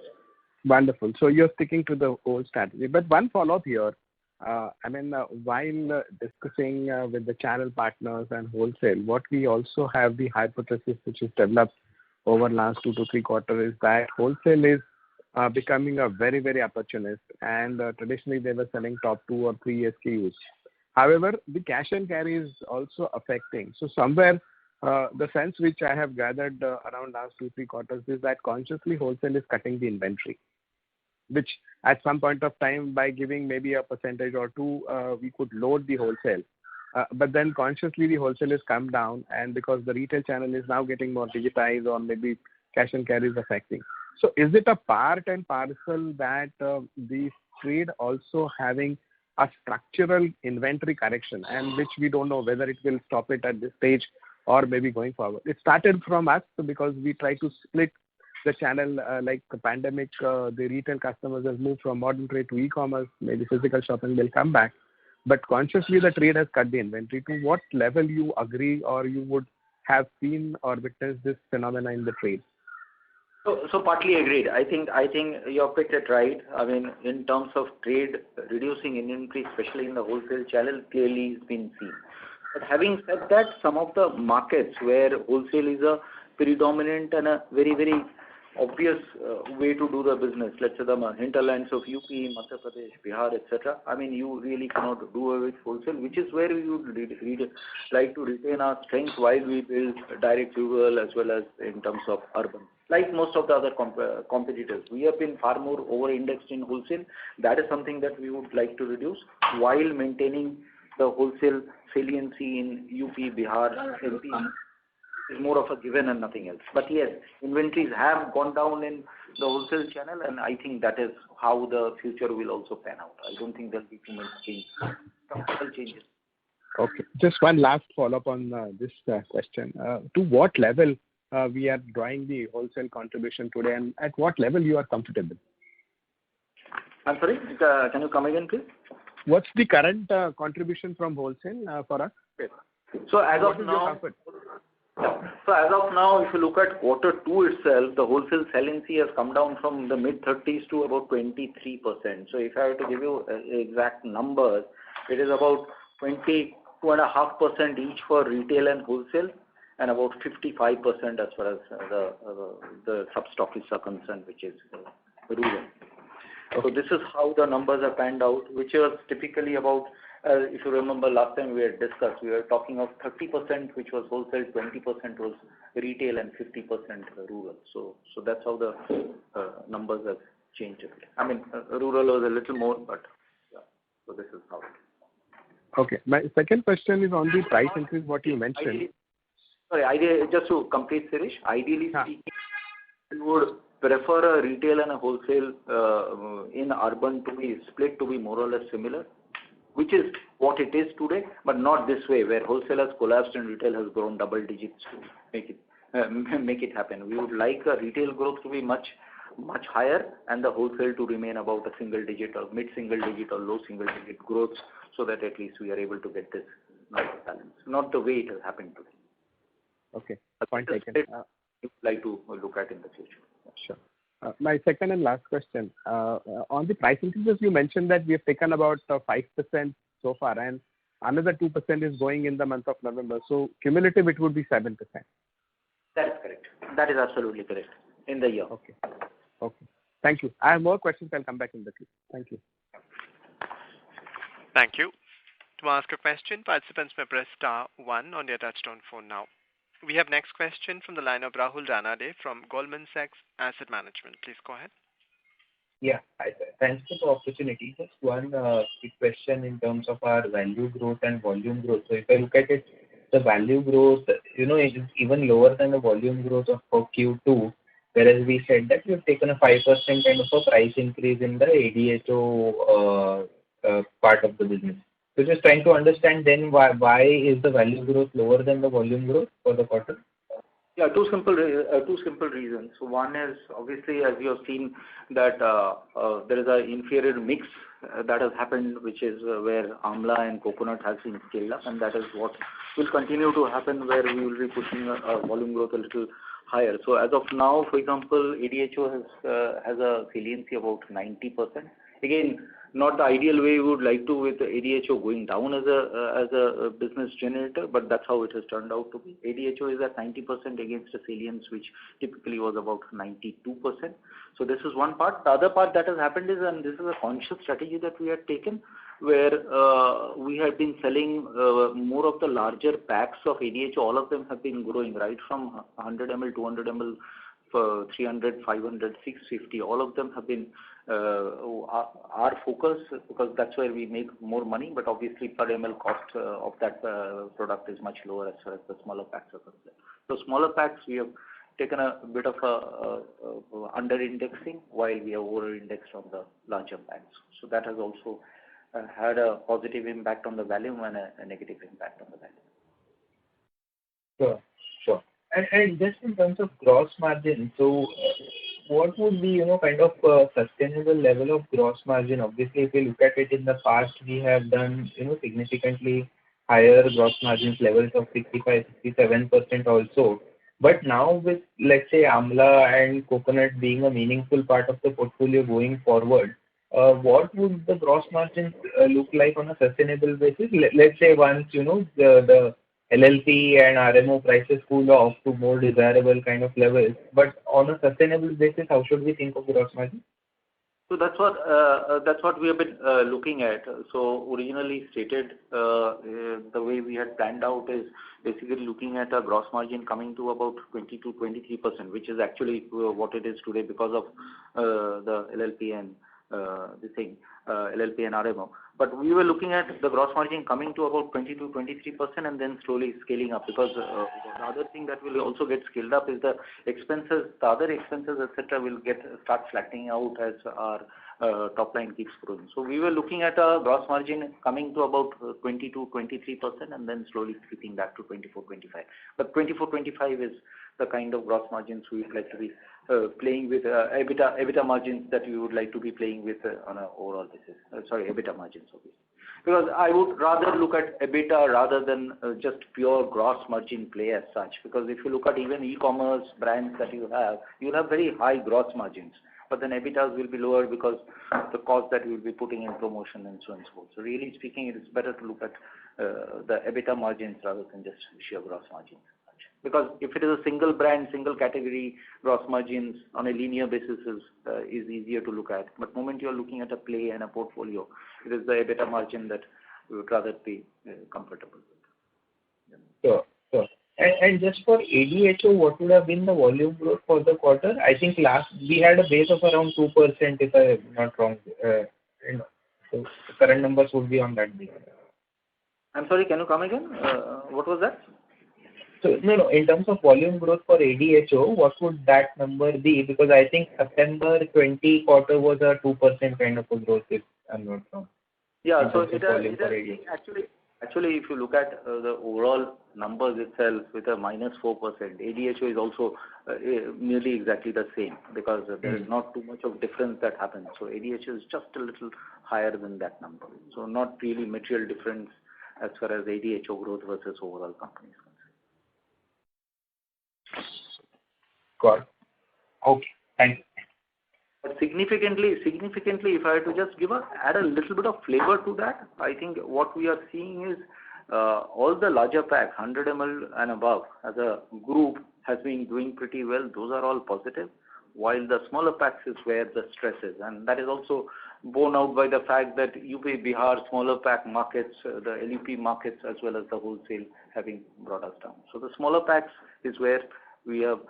Wonderful. So you're sticking to the old strategy. But one follow-up here. While discussing with the channel partners and wholesale, what we also have the hypothesis which is developed over last 2 to 3 quarters is that wholesale is becoming a very, very opportunist, and traditionally they were selling top 2 or 3 SKUs. However, the cash and carry is also affecting. So somewhere the sense which I have gathered around last 2-3 quarters is that consciously wholesale is cutting the inventory, which at some point of time, by giving maybe a percentage or 2, we could load the wholesale. But then consciously the wholesale has come down, and because the retail channel is now getting more digitized, or maybe cash and carry is affecting. So is it a part and parcel that the trade also having a structural inventory correction, and which we don't know whether it will stop it at this stage or maybe going forward? It started from us because we try to split the channel, like the pandemic, the retail customers have moved from modern trade to e-commerce, maybe physical shopping will come back. But consciously the trade has cut the inventory. To what level you agree, or you would have seen or witnessed this phenomena in the trade? So partly agreed. I think you have picked it right. I mean, in terms of trade reducing inventory, especially in the wholesale channel, clearly has been seen. But having said that, some of the markets where wholesale is a predominant and a very, very obvious way to do the business, let's say the hinterlands of UP, Madhya Pradesh, Bihar, etc. I mean, you really cannot do away with wholesale, which is where we would like to retain our strength while we build direct rural as well as in terms of urban. Like most of the other competitors, we have been far more over-indexed in wholesale. That is something that we would like to reduce while maintaining the wholesale saliency in UP, Bihar, MP. Is more of a given and nothing else. But yes, inventories have gone down in the wholesale channel, and I think that is how the future will also pan out. I don't think there'll be too much change, structural changes. Okay. Just one last follow-up on this question. To what level we are drawing the wholesale contribution today, and at what level you are comfortable? I'm sorry, can you come again, please? What's the current contribution from wholesale for us? So as of now, if you look at quarter 2 itself, the wholesale saliency has come down from the mid-30s to about 23%. So if I were to give you exact numbers, it is about 22.5% each for retail and wholesale, and about 55% as far as the sub-stockists are concerned, which is rural. So this is how the numbers are panned out, which was typically about, if you remember last time we had discussed, we were talking of 30% which was wholesale, 20% was retail, and 50% rural. So that's how the numbers have changed a bit. I mean, rural was a little more, but yeah. So this is how it is. Okay. My second question is on the price increase, what you mentioned. Just to complete, Sirish, ideally speaking, we would prefer a retail and a wholesale in urban to be split to be more or less similar, which is what it is today, but not this way where wholesale has collapsed and retail has grown double digits to make it happen. We would like a retail growth to be much higher and the wholesale to remain about a single digit or mid single digit or low single digit growth, so that at least we are able to get this nice balance. Not the way it has happened today. Okay, point taken. Would like to look at in the future. Sure. My second and last question. On the price increases, you mentioned that we have taken about 5% so far, and another 2% is going in the month of November. So cumulative, it would be 7%. That is correct. That is absolutely correct in the year. Okay. Thank you. I have more questions. I'll come back in the queue. Thank you. Thank you. To ask a question, participants may press star 1 on their touchtone phone now. We have next question from the line of Rahul Ranade from Goldman Sachs Asset Management. Please go ahead. Yeah, hi sir. Thanks for the opportunity. Just one quick question in terms of our value growth and volume growth. So if I look at it, the value growth, is even lower than the volume growth for Q2, whereas we said that we've taken a 5% kind of a price increase in the ADHO part of the business. So just trying to understand then why is the value growth lower than the volume growth for the quarter? Yeah, two simple reasons. So one is obviously, as you have seen, that there is an inferior mix that has happened, which is where Amla and coconut has been scaled up, and that is what will continue to happen, where we will be pushing volume growth a little higher. So as of now, for example, ADHO has a saliency about 90%. Again, not the ideal way we would like to with ADHO going down as a business generator, but that's how it has turned out to be. ADHO is at 90% against a salience which typically was about 92%. So this is one part. The other part that has happened is, and this is a conscious strategy that we had taken, where we had been selling more of the larger packs of ADHO. All of them have been growing, right from 100 ml, 200 ml, 300, 500, 650. All of them have been our focus, because that's where we make more money. But obviously, per ml cost of that product is much lower as far as the smaller packs are concerned. So smaller packs, we have taken a bit of under indexing, while we have over indexed on the larger packs. So that has also had a positive impact on the volume and a negative impact on the value. Sure. And just in terms of gross margin, so what would be, kind of a sustainable level of gross margin? Obviously, if you look at it in the past, we have done, significantly higher gross margins levels of 65, 67% also. But now with, let's say, Amla and coconut being a meaningful part of the portfolio going forward, what would the gross margins look like on a sustainable basis? Let's say once, the LLP and RMO prices cool off to more desirable kind of levels. But on a sustainable basis, how should we think of gross margin? So that's what we have been looking at. So originally stated, the way we had planned out is basically looking at a gross margin coming to about 20 to 23%, which is actually what it is today because of the LLP and LLP and RMO. But we were looking at the gross margin coming to about 20 to 23% and then slowly scaling up, because the other thing that will also get scaled up is the expenses, the other expenses, etc., will start flattening out as our top line keeps growing. So we were looking at a gross margin coming to about 20 to 23% and then slowly creeping back to 24, 25. But 24, 25 is the kind of gross margins we would like to be playing with, EBITDA margins that we would like to be playing with on an overall basis. EBITDA margins, obviously. Because I would rather look at EBITDA rather than just pure gross margin play as such. Because if you look at even e-commerce brands that you have very high gross margins. But then EBITDAs will be lower because the cost that you will be putting in promotion and so on and so forth. So really speaking, it is better to look at the EBITDA margins rather than just sheer gross margins. Because if it is a single brand, single category, gross margins on a linear basis is easier to look at. But moment you are looking at a play and a portfolio, it is the EBITDA margin that we would rather be comfortable with. Sure, sure. And just for ADHO, what would have been the volume growth for the quarter? I think last we had a base of around 2%, if I'm not wrong. So the current numbers would be on that base. I'm sorry, can you come again? What was that? So no, in terms of volume growth for ADHO, what would that number be? Because I think September 20 quarter was a 2% kind of a growth, if I'm not wrong. Yeah, so it is actually, if you look at the overall numbers itself with a -4%, ADHO is also nearly exactly the same, because there is not too much of difference that happens. So ADHO is just a little higher than that number. So not really material difference as far as ADHO growth versus overall company is concerned. Got it. Okay, thank you. But significantly, if I had to just add a little bit of flavor to that, I think what we are seeing is all the larger packs, 100 ml and above, as a group, has been doing pretty well. Those are all positive, while the smaller packs is where the stress is. And that is also borne out by the fact that UP, Bihar, smaller pack markets, the LUP markets, as well as the wholesale having brought us down. So the smaller packs is where we have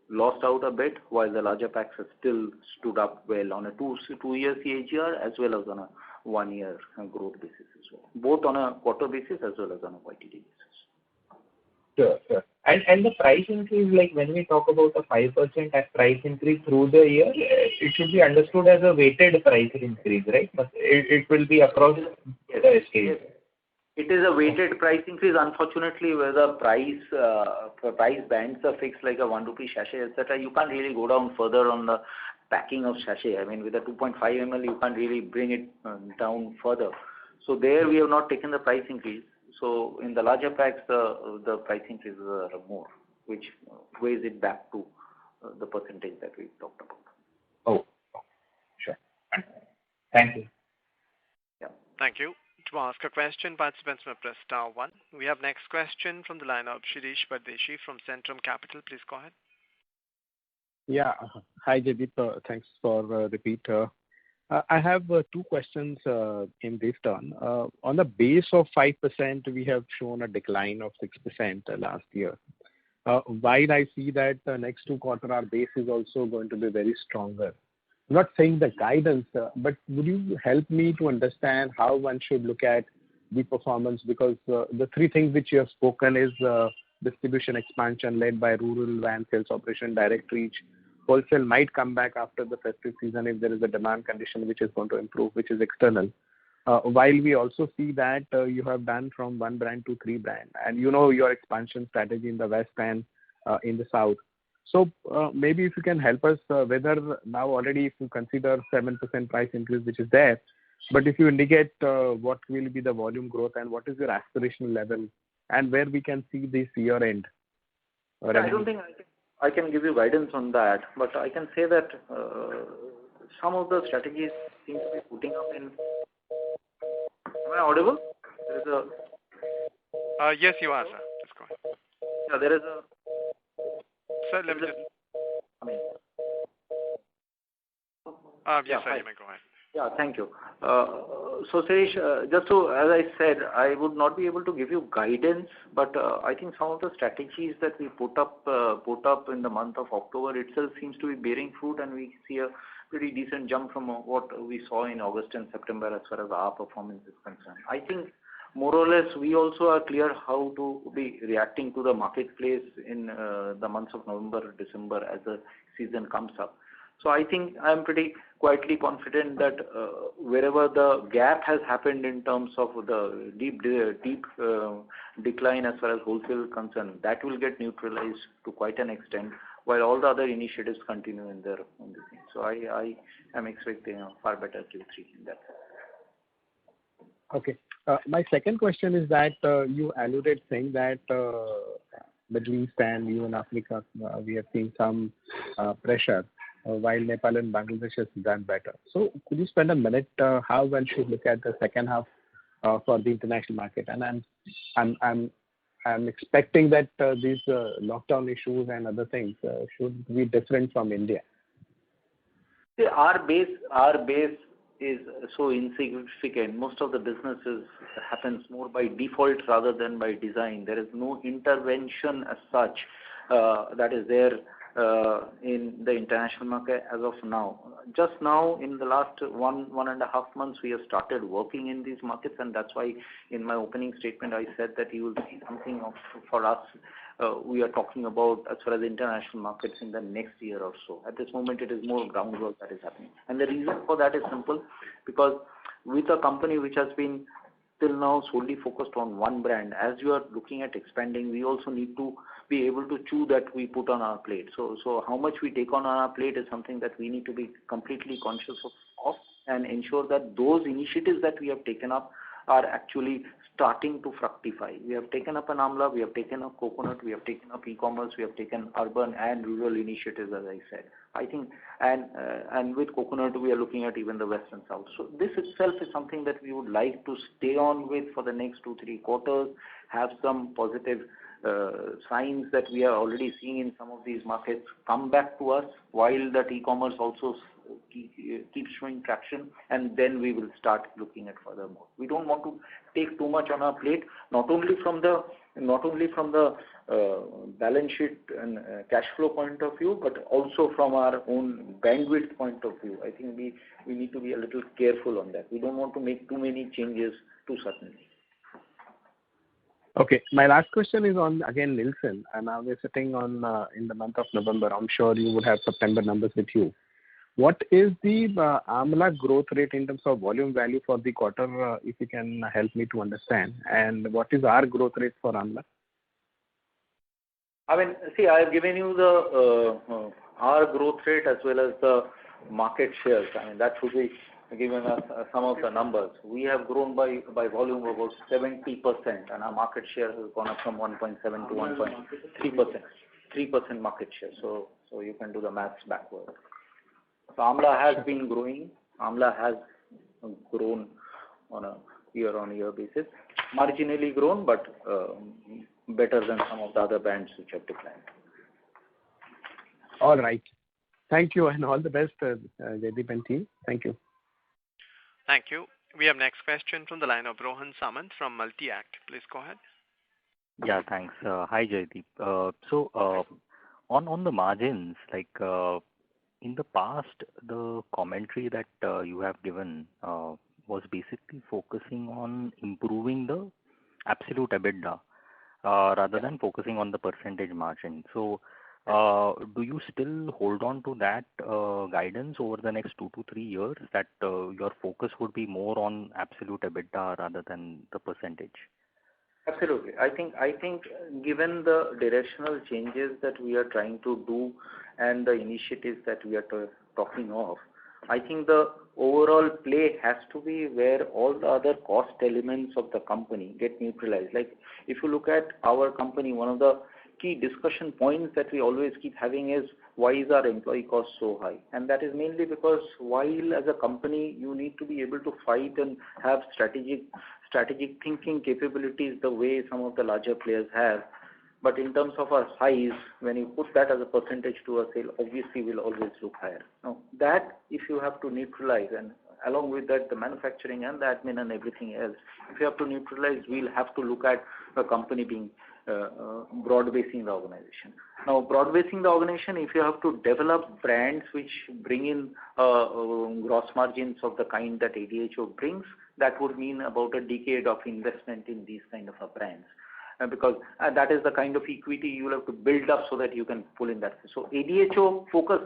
lost out a bit, while the larger packs have still stood up well on a two-year CAGR as well as on a 1 year growth basis as well, both on a quarter basis as well as on a YTD basis. Sure, sure. And the price increase, like when we talk about a 5% price increase through the year, it should be understood as a weighted price increase, right? But it will be across the SKU. It is a weighted price increase. Unfortunately, where the price bands are fixed like a 1 rupee sachet, etc., you can't really go down further on the packing of sachet. I mean, with a 2.5 ml, you can't really bring it down further. So there we have not taken the price increase. So in the larger packs, the price increases are more, which weighs it back to the percentage that we talked about. Oh, sure. Thank you. Yeah. Thank you. To ask a question, participants may press star 1. We have next question from the line of Shirish Pardeshi from Centrum Capital. Please go ahead. Yeah. Hi, Jaideep. Thanks for repeat. I have two questions in this turn. On the base of 5%, we have shown a decline of 6% last year. While I see that next 2 quarters our base is also going to be very stronger. I'm not saying the guidance, but would you help me to understand how one should look at the performance? Because the 3 things which you have spoken is distribution expansion led by rural van sales operation, direct reach. Wholesale might come back after the festive season if there is a demand condition which is going to improve, which is external. While we also see that you have done from 1 brand to 3 brand, and you know your expansion strategy in the west and in the south. So maybe if you can help us whether now already if you consider 7% price increase which is there, but if you indicate what will be the volume growth and what is your aspirational level and where we can see this year end. I don't think I can give you guidance on that, but I can say that some of the strategies seem to be putting up in. Am I audible? There is a. Yes, you are, sir. Just go ahead. Yeah, there is a. Sir, let me just. Yes, sir, you may go ahead. Yeah, thank you. So, Suresh, just so, as I said, I would not be able to give you guidance, but I think some of the strategies that we put up in the month of October itself seems to be bearing fruit, and we see a pretty decent jump from what we saw in August and September as far as our performance is concerned. I think more or less we also are clear how to be reacting to the marketplace in the months of November, December as the season comes up. So I think I'm pretty quietly confident that wherever the gap has happened in terms of the deep decline as far as wholesale is concerned, that will get neutralized to quite an extent, while all the other initiatives continue in their own thing. So I am expecting a far better Q3 in that. Okay. My second question is that you alluded saying that Middle East and even Africa, we have seen some pressure, while Nepal and Bangladesh has done better. So could you spend a minute how one should look at the second half for the international market? And I'm I'm expecting that these lockdown issues and other things should be different from India. See, our base is so insignificant. Most of the businesses happens more by default rather than by design. There is no intervention as such that is there in the international market as of now. Just now, in the last 1.5 months, we have started working in these markets, and that's why in my opening statement I said that you will see something for us. We are talking about as far as international markets in the next year or so. At this moment, it is more groundwork that is happening. And the reason for that is simple, because with a company which has been till now solely focused on one brand, as you are looking at expanding, we also need to be able to chew that we put on our plate. So how much we take on our plate is something that we need to be completely conscious of and ensure that those initiatives that we have taken up are actually starting to fructify. We have taken up an Amla, we have taken up Coconut, we have taken up e-commerce, we have taken urban and rural initiatives, as I said. I think, and with Coconut, we are looking at even the west and south. So this itself is something that we would like to stay on with for the next 2-3 quarters, have some positive signs that we are already seeing in some of these markets come back to us, while that e-commerce also keeps showing traction, and then we will start looking at furthermore. We don't want to take too much on our plate, not only from the balance sheet and cash flow point of view, but also from our own bandwidth point of view. I think we need to be a little careful on that. We don't want to make too many changes too suddenly. Okay, my last question is on again Nielsen, and now we're sitting on in the month of November. I'm sure you would have September numbers with you. What is the Amla growth rate in terms of volume value for the quarter, if you can help me to understand? And what is our growth rate for Amla? I mean, see, I have given you the our growth rate as well as the market shares. I mean, that should be given us some of the numbers. We have grown by volume of about 70%, and our market share has gone up from 1.7 to 1.3%. 3% market share. So you can do the maths backward. So Amla has been growing. Amla has grown on a year-on-year basis. Marginally grown, but better than some of the other brands which have declined. All right. Thank you, and all the best, Jaideep and team. Thank you. Thank you. We have next question from the line of Rohan Samant from Multi-Act. Please go ahead. Yeah, thanks. Hi, Jaideep. So on the margins, like in the past, the commentary that you have given was basically focusing on improving the absolute EBITDA rather than focusing on the percentage margin. So do you still hold on to that guidance over the next 2 to 3 years, that your focus would be more on absolute EBITDA rather than the percentage? Absolutely. I think given the directional changes that we are trying to do and the initiatives that we are talking of, I think the overall play has to be where all the other cost elements of the company get neutralized. Like if you look at our company, one of the key discussion points that we always keep having is, why is our employee cost so high? And that is mainly because while as a company you need to be able to fight and have strategic thinking capabilities the way some of the larger players have, but in terms of our size, when you put that as a percentage to a sale, obviously will always look higher. Now that if you have to neutralize, and along with that the manufacturing and the admin and everything else, if you have to neutralize, we'll have to look at the company being broad-basing the organization. Now, broad-basing the organization, if you have to develop brands which bring in gross margins of the kind that ADHO brings, that would mean about a decade of investment in these kind of brands. Because that is the kind of equity you will have to build up so that you can pull in that. So ADHO focus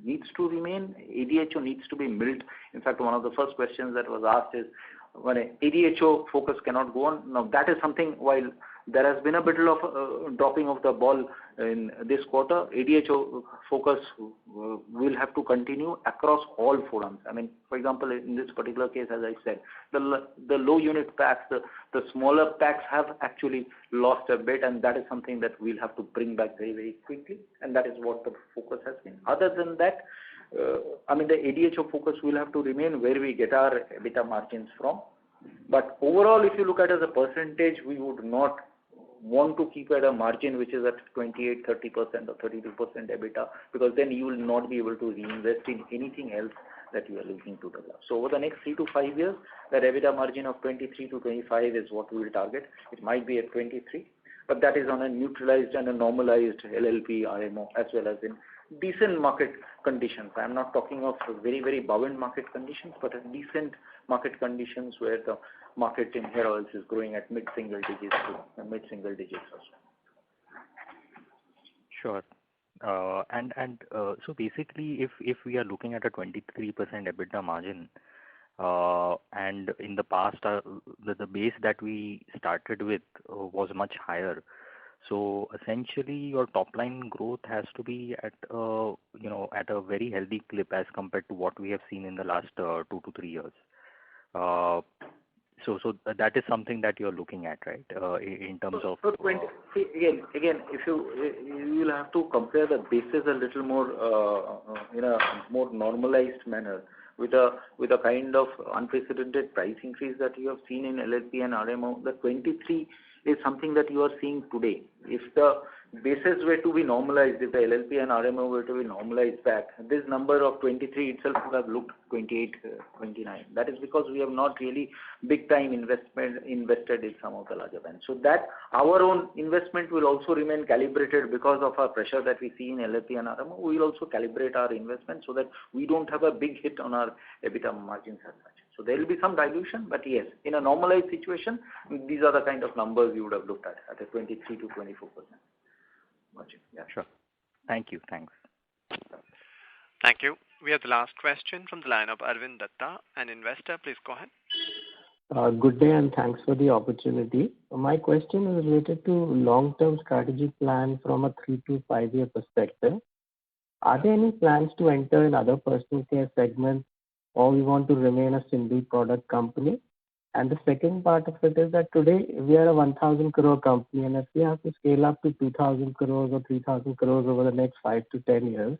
needs to remain. ADHO needs to be built. In fact, one of the first questions that was asked is, when ADHO focus cannot go on. Now that is something, while there has been a bit of dropping of the ball in this quarter, ADHO focus will have to continue across all forums. I mean, for example, in this particular case, as I said, the low unit packs, the smaller packs have actually lost a bit, and that is something that we'll have to bring back very, very quickly, and that is what the focus has been. Other than that, I mean, the ADHO focus will have to remain where we get our EBITDA margins from. But overall, if you look at it as a percentage, we would not want to keep at a margin which is at 28, 30% or 32% EBITDA, because then you will not be able to reinvest in anything else that you are looking to develop. So over the next 3 to 5 years, that EBITDA margin of 23 to 25 is what we will target. It might be at 23, but that is on a neutralized and a normalized LLP, RMO, as well as in decent market conditions. I am not talking of very, very buoyant market conditions, but a decent market conditions where the market in hair oils is growing at mid-single digits or so. Sure. So basically, if we are looking at a 23% EBITDA margin, and in the past, the base that we started with was much higher. So essentially, your top line growth has to be at at a very healthy clip as compared to what we have seen in the last 2 to 3 years. So that is something that you're looking at, right? In terms of again, if you will have to compare the bases a little more in a more normalized manner with a kind of unprecedented price increase that you have seen in LLP and RMO. The 23 is something that you are seeing today. If the bases were to be normalized, if the LLP and RMO were to be normalized back, this number of 23 itself would have looked 28, 29. That is because we have not really big time invested in some of the larger brands. So that our own investment will also remain calibrated because of our pressure that we see in LLP and RMO. We will also calibrate our investment so that we don't have a big hit on our EBITDA margins as such. So there will be some dilution, but yes, in a normalized situation, these are the kind of numbers you would have looked at a 23 to 24% margin. Yeah. Sure. Thank you. Thanks. Thank you. We have the last question from the line of Arvind Datta, an investor. Please go ahead. Good day and thanks for the opportunity. My question is related to long-term strategy plan from a 3 to 5 year perspective. Are there any plans to enter in other personal care segments, or we want to remain a single product company? And the second part of it is that today we are a 1,000 crore company, and if we have to scale up to 2,000 crores or 3,000 crores over the next 5 to 10 years,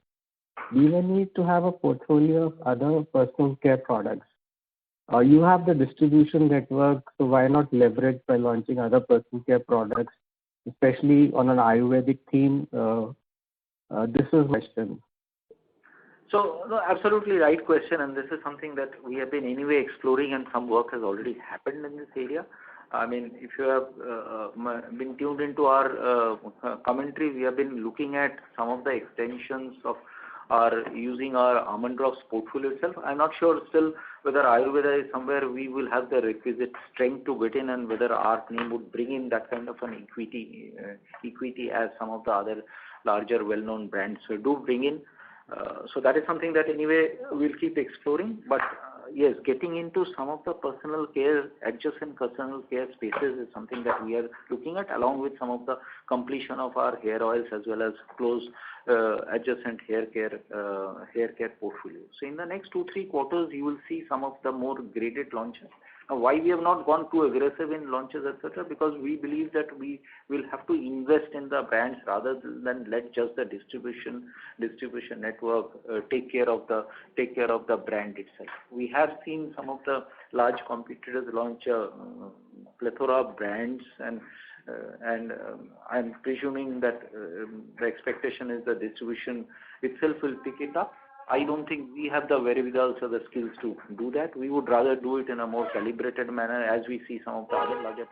we will need to have a portfolio of other personal care products. You have the distribution network, so why not leverage by launching other personal care products, especially on an Ayurvedic theme? This is my question. So, no, absolutely right question, and this is something that we have been anyway exploring, and some work has already happened in this area. I mean, if you have been tuned into our commentary, we have been looking at some of the extensions of using our Almond Drops portfolio itself. I'm not sure still whether Ayurveda is somewhere we will have the requisite strength to get in, and whether our name would bring in that kind of an equity as some of the other larger well-known brands do bring in. So that is something that anyway we'll keep exploring. But yes, getting into some of the personal care, adjacent personal care spaces is something that we are looking at, along with some of the completion of our hair oils as well as close adjacent hair care portfolio. So in the next 2-3 quarters, you will see some of the more graded launches. Now, why we have not gone too aggressive in launches, etc., because we believe that we will have to invest in the brands rather than let just the distribution network take care of the brand itself. We have seen some of the large competitors launch a plethora of brands, and I'm presuming that the expectation is the distribution itself will pick it up. I don't think we have the wherewithal or the skills to do that. We would rather do it in a more calibrated manner, as we see some of the other larger.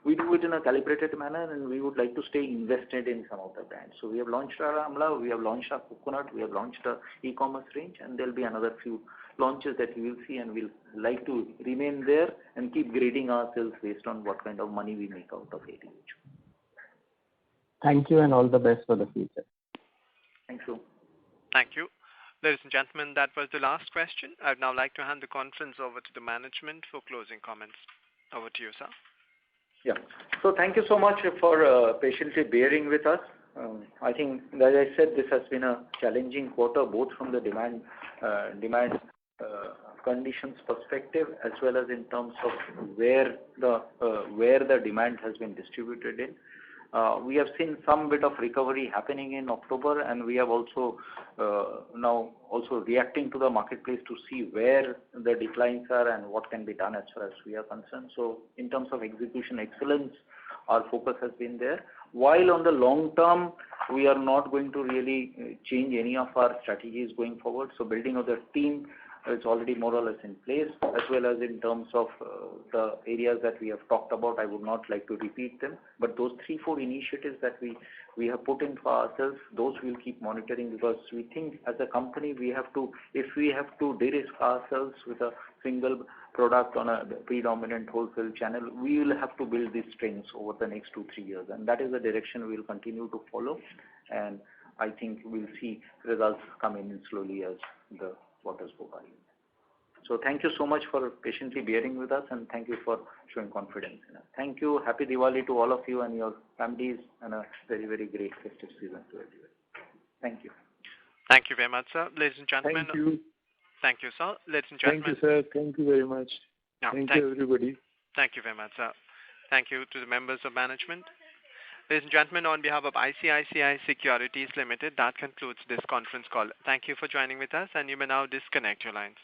We do it in a calibrated manner, and we would like to stay invested in some of the brands. So we have launched our Amla, we have launched our coconut, we have launched our e-commerce range, and there'll be another few launches that you will see, and we'll like to remain there and keep grading ourselves based on what kind of money we make out of it. Thank you, and all the best for the future. Thank you. Thank you. Ladies and gentlemen, that was the last question. I'd now like to hand the conference over to the management for closing comments. Over to you, sir. Yeah. So thank you so much for patiently bearing with us. I think, as I said, this has been a challenging quarter, both from the demand conditions perspective, as well as in terms of where the demand has been distributed in. We have seen some bit of recovery happening in October, and we have also now reacting to the marketplace to see where the declines are and what can be done as far as we are concerned. So in terms of execution excellence, our focus has been there. While on the long term, we are not going to really change any of our strategies going forward. So building of the team is already more or less in place, as well as in terms of the areas that we have talked about. I would not like to repeat them, but those 3-4 initiatives that we have put in for ourselves, those we'll keep monitoring, because we think as a company we have to, if we have to de-risk ourselves with a single product on a predominant wholesale channel, we will have to build these strengths over the next 2-3 years, and that is the direction we will continue to follow. And I think we'll see results coming in slowly as the quarters go by. So thank you so much for patiently bearing with us, and thank you for showing confidence in us. Thank you. Happy Diwali to all of you and your families, and a very, very great festive season to everyone. Thank you. Thank you very much, sir. Ladies and gentlemen. Thank you. Thank you, sir. Ladies and gentlemen. Thank you, sir. Thank you very much. Yeah, thank you, everybody. Thank you very much, sir. Thank you to the members of management. Ladies and gentlemen, on behalf of ICICI Securities Limited, that concludes this conference call. Thank you for joining with us, and you may now disconnect your lines.